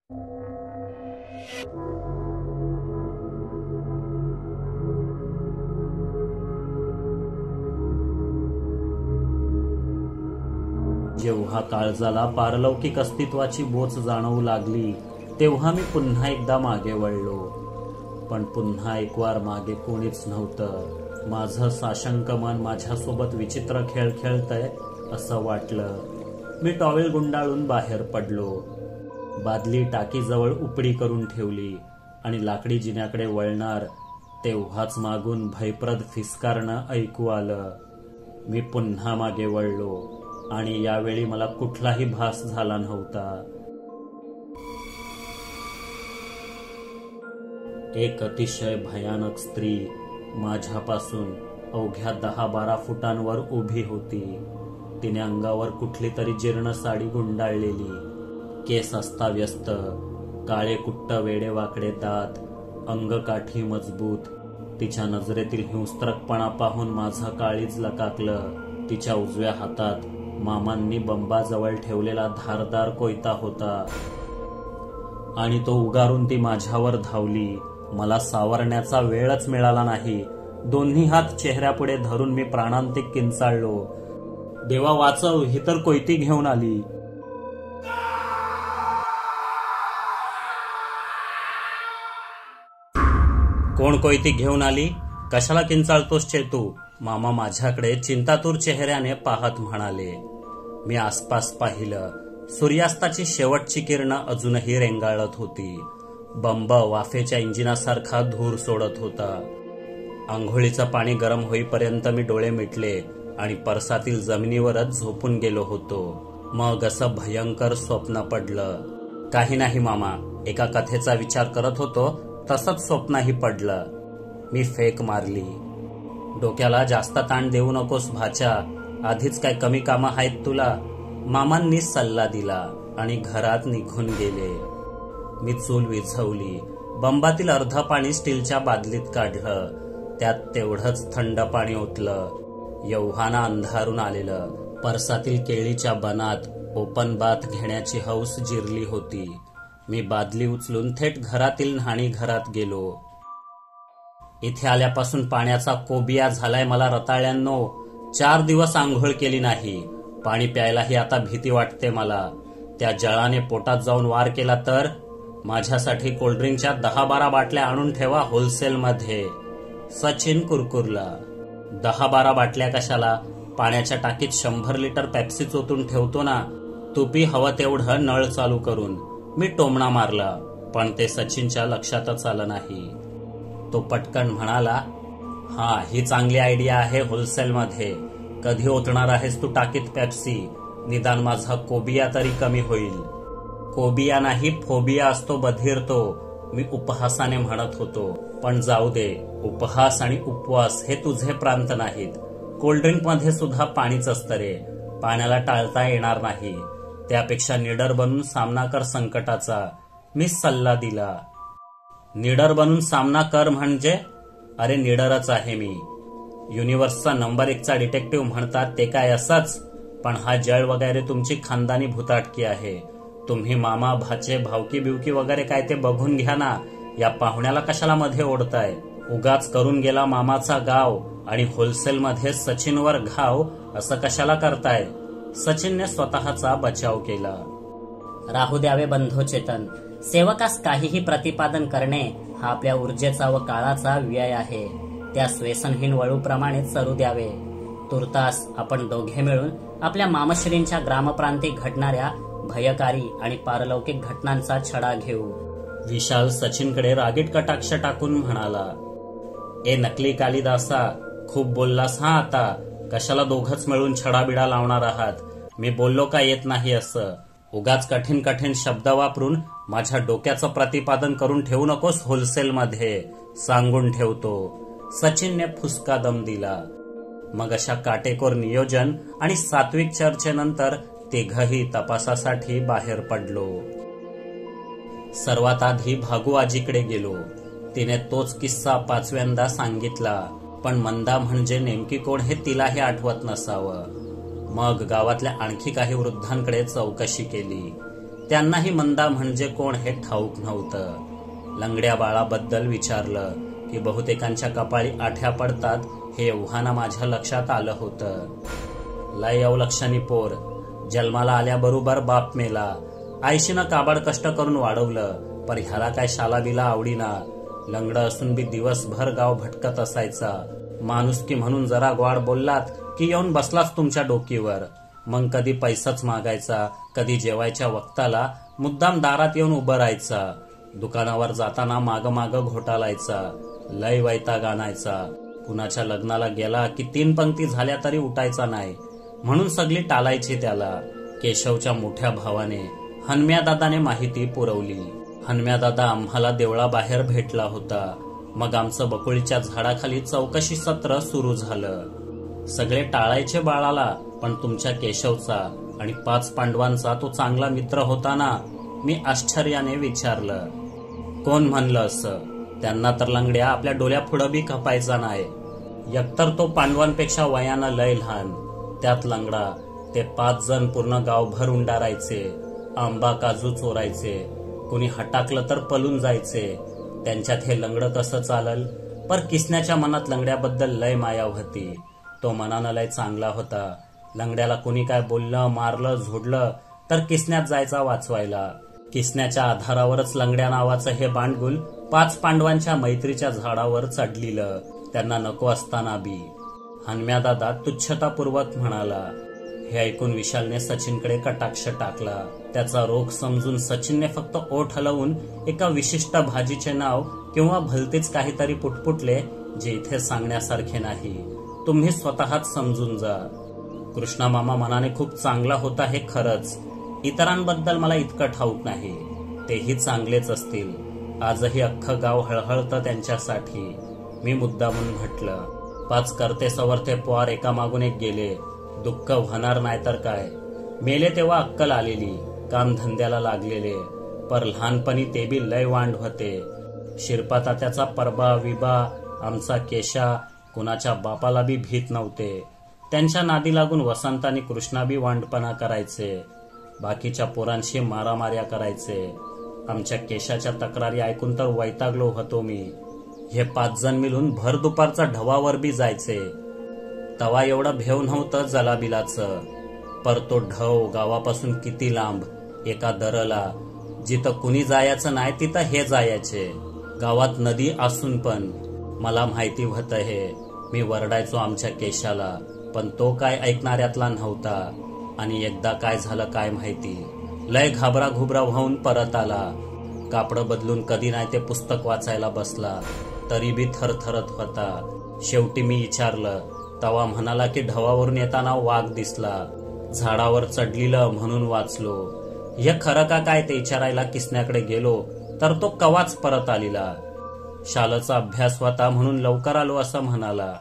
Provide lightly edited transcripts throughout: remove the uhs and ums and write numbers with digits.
जेव्हा काळजाला पारलौकिक अस्तित्वाची बोच जाणवू लागली तेव्हा मी पुन्हा एकदा मागे वळलो. पण पुन्हा एक वार मागे कोणीच नव्हतं. माझं साशंक मन माझ्यासोबत विचित्र खेळ खेळतंय असं वाटलं. मी टॉवेल गुंडाळून बाहेर पडलो. बादली टाकीजवळ उपडी करून ठेवली आणि लाकडी जिन्याकडे वळणार तेव्हाच मागून भयप्रद फिसकारणं ऐकू आलं. मी पुन्हा मागे वळलो आणि यावेळी मला कुठलाही भास झाला नव्हता. एक अतिशय भयानक स्त्री माझ्यापासून अवघ्या 10-12 फुटांवर उभी होती. तिने अंगावर कुठली तरी जीर्ण साडी गुंडाळलेली, केस अस्ताव्यस्त, काळे कुट्ट वेडेवाकडे दात, अंगकाठी मजबूत. तिच्या नजरेतील हिंस्त्रकपणा पाहून माझा काळीज लकाकलं. तिच्या उजव्या हातात मामांनी बंबाजवळ ठेवलेला धारदार कोयता होता आणि तो उगारून ती माझ्यावर धावली. मला सावरण्याचा वेळच मिळाला नाही. दोन्ही हात चेहऱ्यापुढे धरून मी प्राणांतिक किंचाळलो, देवा वाचव, ही तर कोयती घेऊन आली. कोण कोयती घेऊन आली? कशाला किंचाळतोस चेतू? मामा माझ्याकडे चिंतातूर चेहऱ्याने पाहत म्हणाले. मी आसपास पाहिलं. सूर्यास्ताची शेवटची किरणं अजूनही रेंगाळत होती. बंब वाफेच्या इंजिनासारखा धूर सोडत होता. आंघोळीचं पाणी गरम होईपर्यंत मी डोळे मिटले आणि परसातील जमिनीवरच झोपून गेलो होतो. मग असं भयंकर स्वप्न पडलं. काही नाही मामा, एका कथेचा विचार करत होतो तसंच स्वप्नही पडलं. मी फेक मारली. डोक्याला जास्त ताण देऊ नकोस भाच्या, आधीच काय कमी कामं आहेत तुला? मामांनी सल्ला दिला आणि घरात निघून गेले. मी चूल विझवली. बंबातील अर्ध पाणी स्टीलच्या बादलीत काढलं. त्यात तेवढंच थंड पाणी ओतलं. एव्हाना अंधारून आलेलं. परसातील केळीच्या बनात ओपन बाथ घेण्याची हौस जिरली होती. मी बादली उचलून थेट घरातील न्हाणी घरात गेलो. इथे आल्यापासून पाण्याचा कोबिया झालाय मला रताळ्यांनो. 4 दिवस आंघोळ केली नाही. पाणी प्यायलाही आता भीती वाटते मला. त्या जळाने पोटात जाऊन वार केला तर? माझ्यासाठी कोल्ड्रिंकच्या 10-12 बाटल्या आणून ठेवा होलसेलमध्ये. सचिन कुरकुरला. 10-12 बाटल्या कशाला? पाण्याच्या टाकीत 100 लिटर पेप्सी चोतून ठेवतो ना. तुपी हवं तेवढं नळ चालू करून. मी टोमणा मारला, पण ते सचिनच्या लक्षातच आलं नाही. तो पटकन म्हणाला, हा, ही चांगली आयडिया आहे होलसेलमध्ये. कधी ओतणार आहेस तू टाकीत पेप्सी? निदान माझा कोबिया तरी कमी होईल. कोबिया नाही, फोबिया असतो बधीर तो, मी उपहासाने म्हणत होतो. पण जाऊ दे, उपहास आणि उपवास हे तुझे प्रांत नाहीत. कोल्ड्रिंक मध्ये सुद्धा पाणीच असतं रे. पाण्याला टाळता येणार नाही. त्यापेक्षा निडर बनून सामना कर संकटाचा. मी सल्ला दिला. निडर बनून सामना कर म्हणजे? अरे निडरच आहे मी. युनिव्हर्सचा नंबर 1चा डिटेक्टिव्ह म्हणतात ते काय असंच? पण हा जळ वगैरे तुमची खानदानी भूताटकी आहे. तुम्ही मामा, भाचे, भावकी बिवकी वगैरे काय ते बघून घ्या ना. या पाहुण्याला कशाला मध्ये ओढताय? उगाच करून गेला मामाचा गाव आणि होलसेलमध्ये सचिनवर घाव असं कशाला करताय? सचिनने स्वतःचा बचाव केला. राहू द्यावे बंधू चेतन. सेवकास काहीही प्रतिपादन करणे हा आपल्या ऊर्जेचा व काळाचा व्यय आहे. त्या व्यसनहीन वळूप्रमाणे चरू द्यावे. तुर्तास आपण दोघे मिळून आपल्या मामश्रींच्या ग्रामप्रांती घडणाऱ्या भयकारी आणि पारलौकिक घटनांचा छडा घेऊ. विशाल सचिनकडे रागीट कटाक्ष टाकून म्हणाला, ए नकली कालिदासा, खूप बोललास हा आता. कशाला दोघच मिळून छडाबिडा लावणार आहात? मी बोललो का येत नाही असं? उगाच कठीण कठीण शब्द वापरून माझ्या डोक्याचं प्रतिपादन करून ठेवू नकोस होलसेलमध्ये. सांगून ठेवतो. सचिनने फुसका दम दिला. मग अशा काटेकोर नियोजन आणि सात्विक चर्चेनंतर तिघही तपासासाठी बाहेर पडलो. सर्वात आधी भागू आजीकडे गेलो. तिने तोच किस्सा 5व्यांदा सांगितला, पण मंदा म्हणजे नेमकी कोण हे तिलाही आठवत नसावं. मग गावातल्या आणखी काही वृद्धांकडे चौकशी केली. त्यांनाही मंदा म्हणजे कोण हे ठाऊक नव्हतं. लंगड्या बाळाबद्दल विचारलं की बहुतेकांच्या कपाळी आठ्या पडतात हे एव्हाना माझ्या लक्षात आलं होतं. लय अवलक्षणी पोर, जन्माला आल्याबरोबर बाप मेला. आईशीनं काबाड कष्ट करून वाढवलं, पर ह्याला काय शालाबिला आवडीना. लंगडं असून बी दिवसभर गाव भटकत असायचा. माणुसकी म्हणून जरा ग्वाड बोललात की येऊन बसलाच तुमच्या डोकीवर. मग कधी पैसाच मागायचा, कधी जेवायच्या वक्ताला मुद्दाम दारात येऊन उभं राहायचा. दुकानावर जाताना माग माग घोटालायचा. लय वैताग आणायचा. कुणाच्या लग्नाला गेला की 3 पंक्ती झाल्या तरी उठायचा नाही, म्हणून सगळी टाळायची त्याला. केशवच्या मोठ्या भावाने हनम्यादादाने माहिती पुरवली. हनम्यादादा आम्हाला देवळाबाहेर भेटला होता. मग आमचं बकुळीच्या झाडाखाली चौकशी सत्र सुरू झालं. सगळे टाळायचे बाळाला, पण तुमच्या केशवचा आणि 5 पांडवांचा तो चांगला मित्र होता ना? मी आश्चर्याने विचारलं. कोण म्हणलं असं? त्यांना तर लंगड्या आपल्या डोळ्यापुढं बी खपायचा नाही. एकतर तो पांडवांपेक्षा वयानं लय लहान, त्यात लंगडा. ते 5 जण पूर्ण गावभर उंडारायचे, आंबा काजू चोरायचे. कुणी हटाकलं तर पळून जायचे. त्यांच्यात हे लंगडं कसं चालल? पर किसन्याच्या मनात लंगड्याबद्दल लय माया होती. तो मनानं लय चांगला होता. लंगड्याला कुणी काय बोललं, मारलं, झोडलं तर किसन्यात जायचा वाचवायला. किसन्याच्या आधारावरच लंगड्या नावाचं हे बांडगुल 5 पांडवांच्या मैत्रीच्या झाडावर चढलिलं, त्यांना नको असताना बी. हनम्यादादा तुच्छतापूर्वक म्हणाला. हे ऐकून विशालने सचिनकडे कटाक्ष टाकला. त्याचा रोग समजून सचिनने फक्त ओठ हलवून एका विशिष्ट भाजीचे नाव किंवा भलतेच काहीतरी पुटपुटले, जे इथे सांगण्यासारखे नाही. तुम्ही स्वतःच समजून जा. कृष्णा मामा मनाने खूप चांगला होता हे खरंच. इतरांबद्दल मला इतकं ठाऊक नाही. तेही चांगलेच असतील. आजही अख्खं गाव हळहळतं त्यांच्यासाठी. मी मुद्दामून म्हटलं. 5 करते सवरते पोर एकामागून एक गेले. दुःख होणार नाही तर काय. मेले तेव्हा अक्कल आलेली, काम धंद्याला लागलेले. पर लहानपणी ते बी लय वांड होते. शिरपा तात्याचा परबा विबा, आमचा केशा, कुणाच्या बापाला बी भीत नव्हते. त्यांच्या नादी लागून वसंत आणि कृष्णा बी वांडपणा करायचे. बाकीच्या पोरांशी मारामार्या करायचे. आमच्या केशाच्या तक्रारी ऐकून तर वैतागलो होतो मी. हे 5 जण मिळून भर दुपारचा ढवावर बी जायचे. तवा एवढं भेव नव्हतं जलाबिलाचं. पर तो ढव गावापासून किती लांब, एका दरला. जिथं कुणी जायचं नाही तिथं हे जायचे. गावात नदी असून पण. मला माहिती होतं हे. मी वरडायचो आमच्या केशाला, पण तो काय ऐकणाऱ्यातला नव्हता. आणि एकदा काय झालं काय माहिती. लय घाबरा घुबरा होऊन परत आला. कापडं बदलून कधी नाही ते पुस्तक वाचायला बसला, तरी बी थरथरत होता. शेवटी मी विचारलं. तवा म्हणाला की ढवावरून येताना वाघ दिसला, झाडावर चढलेलं म्हणून वाचलो. हे खरं का काय ते विचारायला किसन्याकडे गेलो तर तो कवाच परत आलेला. शाळेचा अभ्यास होता म्हणून लवकर आलो असं म्हणाला.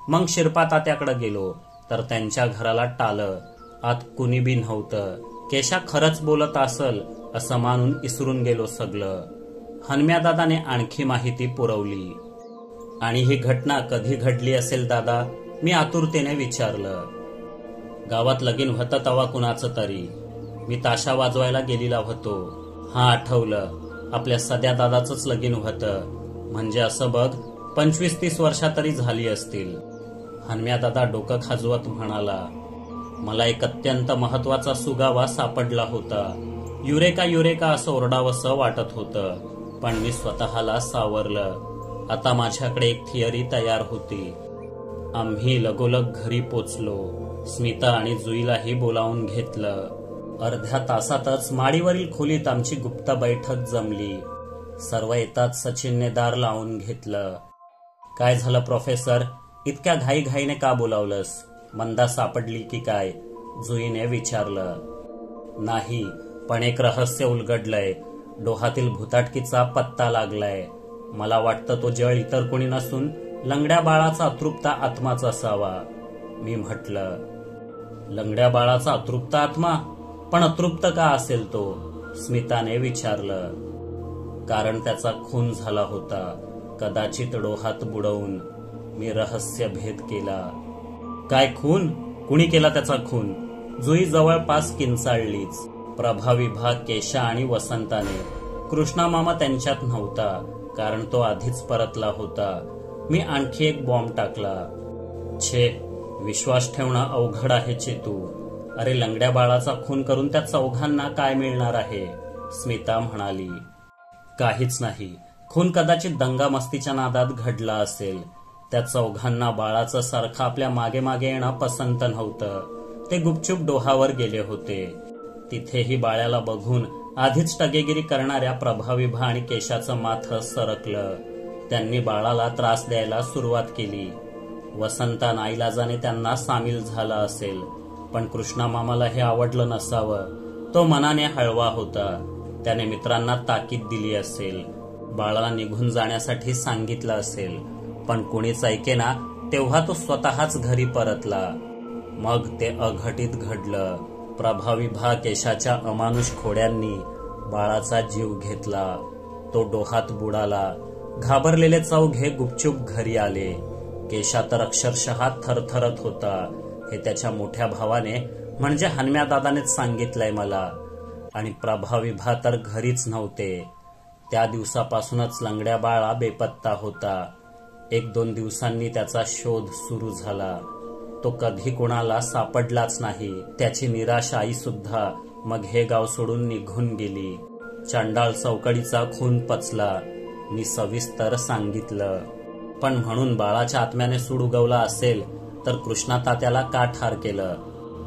मग शिरपा तात्याकडे गेलो तर त्यांच्या घराला टाळं. आत कुणी बी नव्हतं. केशा खरंच बोलत असल असं मानून इसरून गेलो सगळं. हनम्यादादाने आणखी माहिती पुरवली. आणि ही घटना कधी घडली असेल दादा? मी आतुरतेने विचारलं. गावात लगीन होतं तवा कुणाचं तरी. मी ताशा वाजवायला गेलेला होतो. हा आठवलं. आपल्या सध्या दादाचंच लगीन होतं. म्हणजे असं बघ 25-30 वर्षा तरी झाली असतील. हनम्यादादा डोकं खाजवत म्हणाला. मला एक अत्यंत महत्वाचा सुगावा सापडला होता. युरेका युरेका असं ओरडावंसं वाटत होतं, पण मी स्वतःला सावरलं. आता माझ्याकडे एक थिअरी तयार होती. आम्ही लगोलग घरी पोचलो. स्मिता आणि जुईलाही बोलावून घेतलं. अर्ध्या तासातच माडीवरील खोलीत आमची गुप्त बैठक जमली. सर्व येताच सचिनने दार लावून घेतलं. काय झालं प्रोफेसर? इतक्या घाईघाईने का बोलावलंस? मंदा सापडली की काय? जुईने विचारलं. नाही, पण एक रहस्य उलगडलंय. डोहातील भुताटकीचा पत्ता लागलाय. मला वाटतं तो जळ इतर कोणी नसून लंगड्या बाळाचा अतृप्त आत्माच असावा. मी म्हटलं. लंगड्या बाळाचा अतृप्त आत्मा? पण अतृप्त का असेल तो? स्मिताने विचारलं. कारण त्याचा खून झाला होता, कदाचित डोहात बुडवून. मी रहस्य भेद केला. काय खून? कुणी केला त्याचा खून? जुई जवळपास किंचाळलीच. प्रभाविभा, केशा आणि वसंताने. कृष्णा मामा त्यांच्यात नव्हता, कारण तो आधीच परतला होता. मी आणखी एक बॉम्ब टाकला. छे, विश्वास ठेवणं अवघड आहे चेतू. अरे, लंगड्या बाळाचा खून करून त्या चौघांना काय मिळणार आहे? स्मिता म्हणाली. काहीच नाही. खून कदाचित दंगामस्तीच्या नादात घडला असेल. त्या चौघांना बाळाचं सारखं आपल्या मागे मागे येणं पसंत नव्हतं. ते गुपचूप डोहावर गेले होते. तिथेही बाळ्याला बघून आधीच टगेगिरी करणाऱ्या प्रभाविभा आणि केशाचं माथं सरकलं. त्यांनी बाळाला त्रास द्यायला सुरुवात केली. वसंता नाईलाजाने त्यांना सामील झाला असेल, पण कृष्णा मामाला हे आवडलं नसावं. तो मनाने हळवा होता. त्याने मित्रांना ताकीद दिली असेल, बाळाला निघून जाण्यासाठी सांगितलं असेल, पण कुणीच ऐकेना. तेव्हा तो स्वतःच घरी परतला. मग ते अघटित घडलं. प्रभाविभा, केशाच्या अमानुष खोड्यांनी बाळाचा जीव घेतला. तो डोहात बुडाला. घाबरलेले चौघे गुपचूप घरी आले. केशा तर अक्षरशः थरथरत होता. हे त्याच्या मोठ्या भावाने म्हणजे हनम्या दादानेच सांगितलंय मला. आणि प्रभाविभा तर घरीच नव्हते. त्या दिवसापासूनच लंगड्या बाळा बेपत्ता होता. 1-2 दिवसांनी त्याचा शोध सुरू झाला. तो कधी कोणाला सापडलाच नाही. त्याची निराश आई सुद्धा मग हे गाव सोडून निघून गेली. चांडाळ चौकडीचा खून पचला. मी सविस्तर सांगितलं. पण म्हणून बाळाच्या आत्म्याने सूड उगवला असेल तर कृष्णा तात्याला का ठार केलं?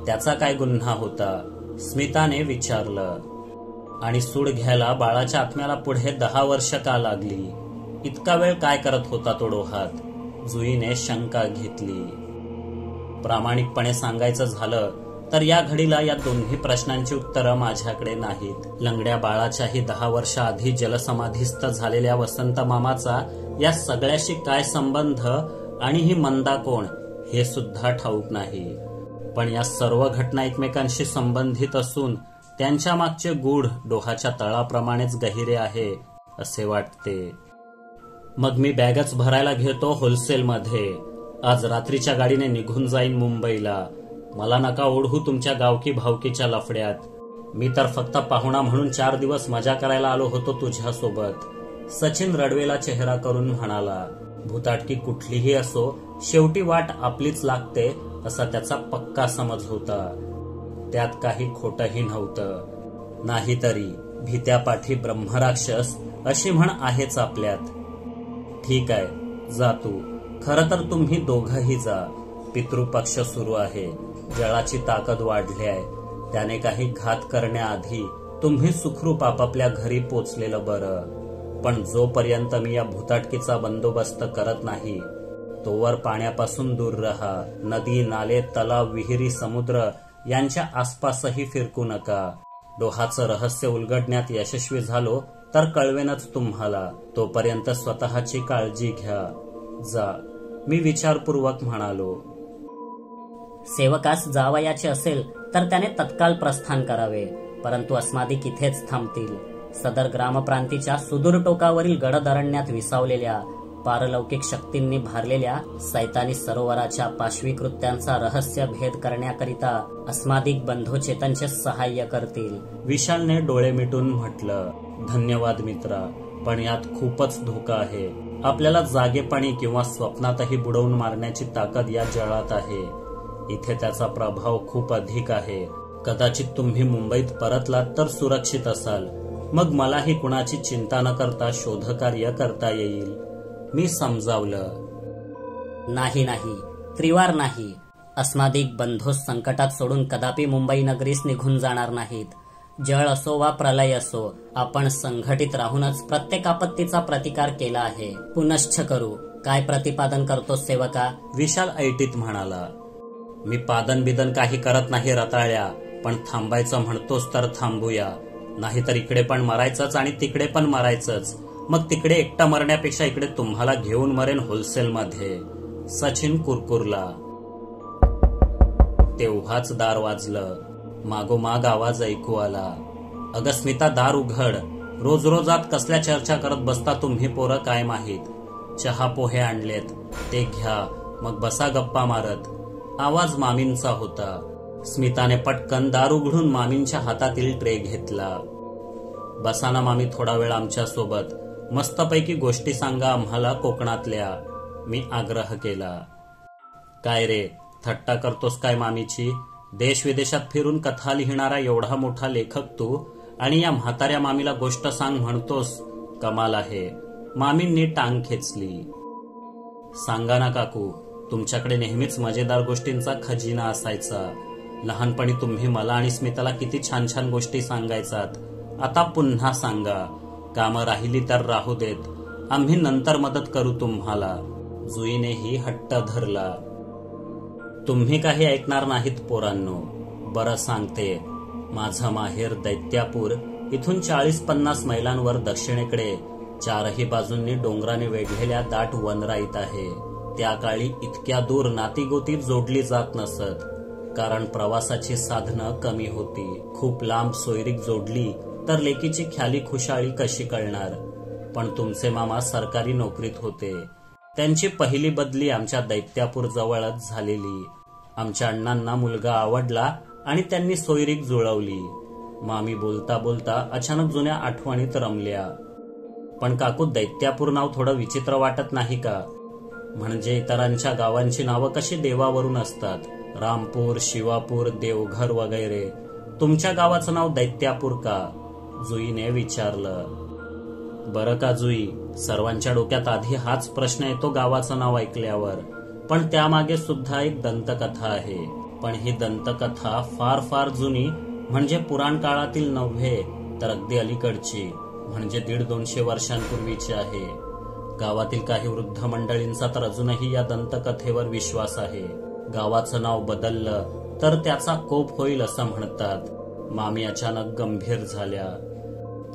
त्याचा काय गुन्हा होता? स्मिताने विचारलं. आणि सूड घ्यायला बाळाच्या आत्म्याला पुढे 10 वर्ष का लागली? इतका वेळ काय करत होता तो डोहात? जुईने शंका घेतली. प्रामाणिकपणे सांगायचं झालं तर या घडीला या दोन्ही प्रश्नांची उत्तरं माझ्याकडे नाहीत. लंगड्या बाळाच्याही 10 वर्ष आधी जलसमाधीस्थ झालेल्या वसंत मामाचा या सगळ्याशी काय संबंध आणि ही मंदा कोण हे सुद्धा ठाऊक नाही. पण या सर्व घटना एकमेकांशी संबंधित असून त्यांच्या मागचे गूढ डोहाच्या तळाप्रमाणेच गहिरे आहे असे वाटते. मग मी बॅगच भरायला घेतो होलसेलमध्ये. आज रात्रीच्या गाडीने निघून जाईन मुंबईला. मला नका ओढू तुमच्या गावकी भावकीच्या लफड्यात. मी तर फक्त पाहुणा म्हणून 4 दिवस मजा करायला आलो होतो तुझ्यासोबत. सचिन रडवेला चेहरा करून म्हणाला. भूताटकी कुठलीही असो, शेवटी वाट आपलीच लागते असा त्याचा पक्का समज होता. त्यात काही खोटही नव्हतं. नाहीतरी भीत्यापाठी ब्रह्मराक्षस अशी म्हण आहेच आपल्यात. ठीक आहे, जा तू. खरं तर तुम्ही दोघंही जा. पितृपक्ष सुरू आहे. जळाची ताकद वाढली आहे. त्याने काही घात करण्याआधी तुम्ही सुखरूप आपापल्या घरी पोचलेलं बरं. पण जोपर्यंत मी या भूताटकीचा बंदोबस्त करत नाही तोवर पाण्यापासून दूर राहा. नदी, नाले, तलाव, विहिरी, समुद्र यांच्या आसपासही फिरकू नका. डोहाचं रहस्य उलगडण्यात यशस्वी झालो तर कळवेनच तुम्हाला. तोपर्यंत स्वतःची काळजी घ्या. जा, मी विचारपूर्वक म्हणालो. सेवकास जावयाचे असेल तर त्याने तत्काळ प्रस्थान करावे, परंतु अस्मादिक इथेच थांबतील. सदर ग्रामप्रांतीच्या सुदूर टोकावरील गडद अरण्यात विसावलेल्या पारलौकिक शक्तींनी भारलेल्या सैतानी सरोवराच्या पाशवी कृत्यांचा रहस्य भेद करण्याकरिता अस्मादिक बंधुचेतनचे सहाय्य करतील. विशालने डोळे मिटून म्हटलं. धन्यवाद मित्रा, पण यात खूपच धोका आहे. आपल्याला जागेपणी किंवा स्वप्नातही बुडवून मारण्याची ताकद या जळात आहे. इथे त्याचा प्रभाव खूप अधिक आहे. कदाचित तुम्ही मुंबईत परतलात तर सुरक्षित असाल. मग मलाही कुणाची चिंता न करता शोधकार्य करता येईल. मी समजावलं. नाही, त्रिवार नाही. अस्मादिक बंधूस संकटात सोडून कदापि मुंबई नगरीस निघून जाणार नाहीत. जळ असो वा प्रलय असो, आपण संघटित राहूनच प्रत्येक आपत्तीचा प्रतिकार केला आहे. पुनश्च करू. काय प्रतिपादन करतोस सेवका? विशाल ऐटीत म्हणाला. मी पादन बिदन काही करत नाही रताळ्या, पण थांबायचं म्हणतोस तर थांबूया. नाहीतर इकडे पण मरायचंच आणि तिकडे पण मरायचंच. मग तिकडे एकटा मरण्यापेक्षा इकडे तुम्हाला घेऊन मरेन होलसेलमध्ये. सचिन कुरकुरला. तेव्हाच दार वाजलं. मागोमाग आवाज ऐकू आला. अगं स्मिता, दार उघड. रोज रोज आत कसल्या चर्चा करत बसता तुम्ही पोरं काय माहीत. चहा पोहे आणलेत, ते घ्या, मग बसा गप्पा मारत. आवाज मामींचा होता. स्मिताने पटकन दार उघडून मामींच्या हातातील ट्रे घेतला. बसाना मामी थोडा वेळ आमच्या सोबत, मस्तपैकी गोष्टी सांगा आम्हाला कोकणातल्या, मी आग्रह केला. काय रे, थट्टा करतोस काय मामीची? देश विदेशात फिरून कथा लिहिणारा एवढा मोठा लेखक तू, आणि या म्हाताऱ्या मामीला गोष्ट सांग म्हणतोस? कमाल आहे. मामींनी टांग खेचली. सांगा ना काकू, तुमच्याकडे नेहमीच मजेदार गोष्टींचा खजिना असायचा. लहानपणी तुम्ही मला आणि स्मिताला किती छान छान गोष्टी सांगायचात. आता पुन्हा सांगा. कामं राहिली तर राहू देत, आम्ही नंतर मदत करू तुम्हाला. जुईनेही हट्ट धरला. तुम्ही काही ऐकणार नाहीत पोरांनो. बरं सांगते. माझं माहेर दैत्यापूर इथून 40-50 मैलांवर दक्षिणेकडे 4ही बाजूंनी डोंगराने वेढलेल्या दाट वनराईत आहे. त्या काळी इतक्या दूर नातीगोती जोडली जात नसत, कारण प्रवासाची साधनं कमी होती. खूप लांब सोयरीक जोडली तर लेकीची ख्याली खुशाळी कशी कळणार? पण तुमचे मामा सरकारी नोकरीत होते. त्यांची पहिली बदली आमच्या दैत्यापूर जवळच झालेली. आमच्या अण्णांना मुलगा आवडला आणि त्यांनी सोयरीक जुळवली. मामी बोलता बोलता अचानक जुन्या आठवणीत रमल्या. पण काकू, दैत्यापूर नाव थोडं विचित्र वाटत नाही का? म्हणजे इतरांच्या गावांची नावं कशी देवावरून असतात, रामपूर, शिवापूर, देवघर वगैरे. तुमच्या गावाचं नाव दैत्यापूर का? जुईने विचारलं. बरं का जुई, सर्वांच्या डोक्यात आधी हाच प्रश्न येतो गावाचं नाव ऐकल्यावर. पण त्यामागे सुद्धा एक दंतकथा आहे. पण ही दंतकथा फार फार जुनी, म्हणजे पुराण काळातील नव्हे तर अगदी अलीकडची, म्हणजे 150-200 वर्षांपूर्वीची आहे. गावातील काही वृद्ध मंडळींचा तर अजूनही या दंतकथेवर विश्वास आहे. गावाचं नाव बदललं तर त्याचा कोप होईल असं म्हणतात. मामी अचानक गंभीर झाल्या.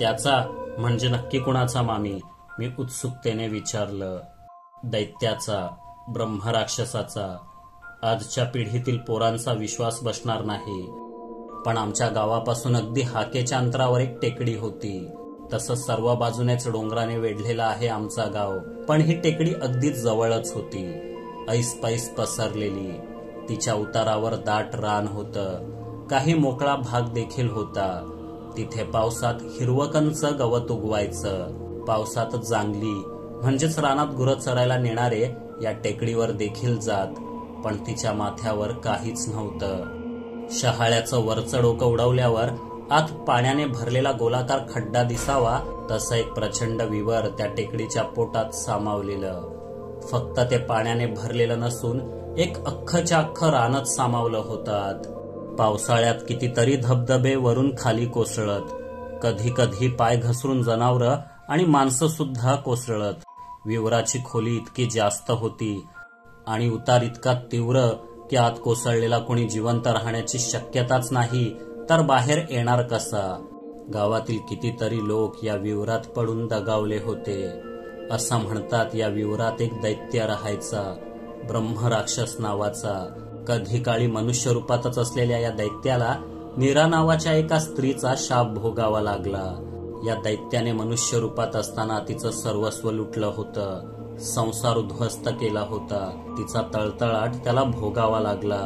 त्याचा म्हणजे नक्की कुणाचा मामी? मी उत्सुकतेने विचारलं. दैत्याचा, ब्रह्मराक्षसाचा. आजच्या पिढीतील पोरांचा विश्वास बसणार नाही, पण आमच्या गावापासून अगदी हाकेच्या अंतरावर एक टेकडी होती. तसं सर्व बाजूनेच डोंगराने वेढलेलं आहे आमचा गाव, पण ही टेकडी अगदी जवळच होती, ऐसपैस पसरलेली. तिच्या उतारावर दाट रान होतं. काही मोकळा भाग देखील होता. तिथे पावसात हिरवकंच गवत उगवायचं. पावसात जांगली म्हणजेच रानात गुरं चरायला नेणारे या टेकडीवर देखील जात, पण तिच्या माथ्यावर काहीच नव्हतं. शहाळ्याचं वरचं डोकं उडवल्यावर आत पाण्याने भरलेला गोलाकार खड्डा दिसावा, तसं एक प्रचंड विवर त्या टेकडीच्या पोटात सामावलेलं. फक्त ते पाण्याने भरलेलं नसून एक अख्खच्या अख्खं रानच सामावलं होतं. पावसाळ्यात कितीतरी धबधबे वरून खाली कोसळत. कधी कधी पाय घसरून जनावरं आणि माणसं सुद्धा कोसळत. विवराची खोली इतकी जास्त होती आणि उतार इतका तीव्र की आत कोसळलेला कोणी जिवंत राहण्याची शक्यताच नाही, तर बाहेर येणार कसा? गावातील कितीतरी लोक या विवरात पडून दगावले होते. असं म्हणतात या विवरात एक दैत्य राहायचा, ब्रह्मराक्षस नावाचा. कधी काळी मनुष्य रूपातच असलेल्या या दैत्याला मीरा नावाच्या एका स्त्रीचा शाप भोगावा लागला. या दैत्याने मनुष्य रूपात असताना तिचं सर्वस्व लुटलं होतं, संसार उद्ध्वस्त केला होता. तिचा तळतळाट त्याला भोगावा लागला.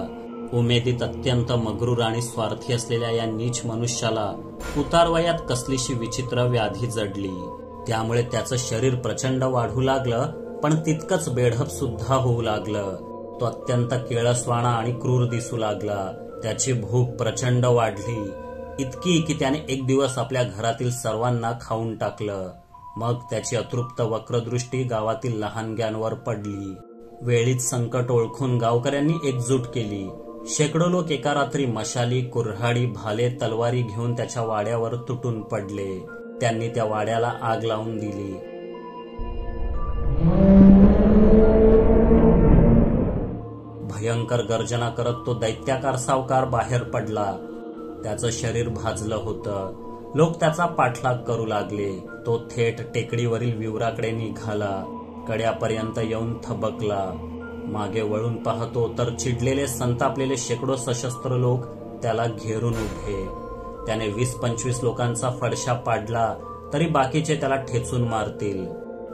उमेदीत अत्यंत मग्रूर आणि स्वार्थी असलेल्या या नीच मनुष्याला उतारवयात कसलीशी विचित्र व्याधी जडली. त्यामुळे त्याचं शरीर प्रचंड वाढू लागलं, पण तितकंच बेढप सुद्धा होऊ लागलं. तो अत्यंत किळसवाणा आणि क्रूर दिसू लागला. त्याची भूक प्रचंड वाढली, इतकी की त्याने एक दिवस आपल्या घरातील सर्वांना खाऊन टाकलं. मग त्याची अतृप्त वक्रदृष्टी गावातील लहानग्यांवर पडली. वेळीच संकट ओळखून गावकऱ्यांनी एकजूट केली. शेकडो लोक एका रात्री मशाली, कुऱ्हाडी, भाले, तलवारी घेऊन त्याच्या वाड्यावर तुटून पडले. त्यांनी त्या वाड्याला आग लावून दिली. भयंकर गर्जना करत तो दैत्याकार सावकार बाहेर पडला. त्याचं शरीर भाजलं होतं. लोक त्याचा पाठलाग करू लागले. तो थेट टेकडीवरील विवराकडे निघाला. कड्यापर्यंत येऊन थबकला. मागे वळून पाहतो तर चिडलेले, संतापलेले शेकडो सशस्त्र लोक त्याला घेरून उभे. त्याने 20-25 लोकांचा फडशा पाडला तरी बाकीचे त्याला ठेचून मारतील.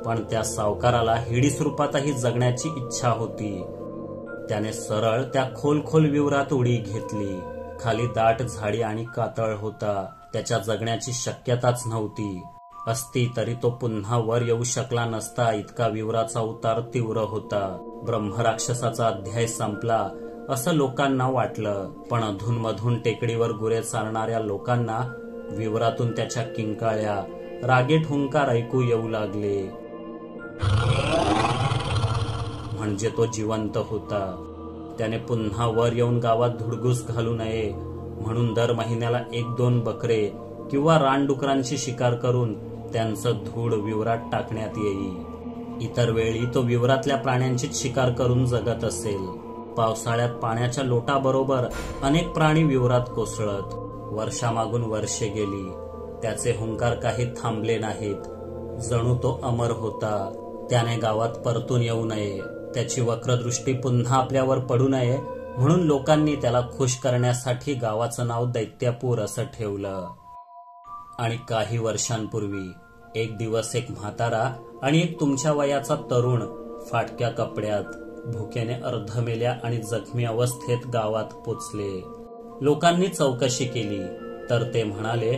पण त्या सावकाराला हिडीस रूपातही जगण्याची इच्छा होती. त्याने सरळ त्या खोल खोल विवरात उडी घेतली. खाली दाट झाडी आणि कातळ होता. त्याच्या जगण्याची शक्यताच नव्हती. असती तरी तो पुन्हा वर येऊ शकला नसता, इतका विवराचा उतार तीव्र होता. ब्रह्मराक्षसाचा अध्याय संपला असं लोकांना वाटलं, पण अधूनमधून टेकडीवर गुरे चालणाऱ्या लोकांना विवरातून त्याच्या किंकाळ्या, रागीट हुंकार ऐकू येऊ लागले. म्हणजे तो जिवंत होता. त्याने पुन्हा वर येऊन गावात धुडगूस घालू नये म्हणून दर महिन्याला 1-2 बकरे किंवा रानडुकरांची शिकार करून त्यांचं धूळ विवरात टाकण्यात येई. इतर वेळी तो विवरातल्या प्राण्यांचीच शिकार करून जगत असेल. पावसाळ्यात पाण्याच्या लोटाबरोबर अनेक प्राणी विवरात कोसळत. वर्षामागून वर्षे गेली. त्याचे हुंकार काही थांबले नाहीत. जणू तो अमर होता. त्याने गावात परतून येऊ नये, त्याची वक्रदृष्टी पुन्हा आपल्यावर पडू नये म्हणून लोकांनी त्याला खुश करण्यासाठी गावाचं नाव दैत्यापूर असं ठेवलं. आणि काही वर्षांपूर्वी एक दिवस एक म्हातारा आणि एक तुमच्या वयाचा तरुण फाटक्या कपड्यात, भुकेने अर्धमेल्या आणि जखमी अवस्थेत गावात पोचले. लोकांनी चौकशी केली तर ते म्हणाले,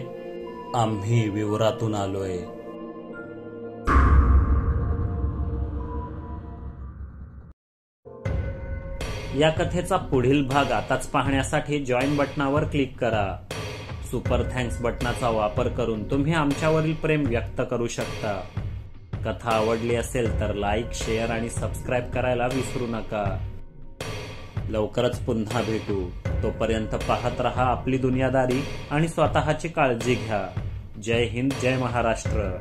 आम्ही विवरातून आलोय. या कथेचा पुढील भाग आताच पाहण्यासाठी जॉईन बटनावर क्लिक करा. सुपर थँक्स बटनाचा वापर करून तुम्ही आमच्यावरील प्रेम व्यक्त करू शकता. कथा आवडली असेल तर लाईक, शेअर आणि सबस्क्राईब करायला विसरू नका. लवकरच पुन्हा भेटू. तोपर्यंत पाहत रहा आपली दुनियादारी आणि स्वतःची काळजी घ्या. जय हिंद, जय महाराष्ट्र.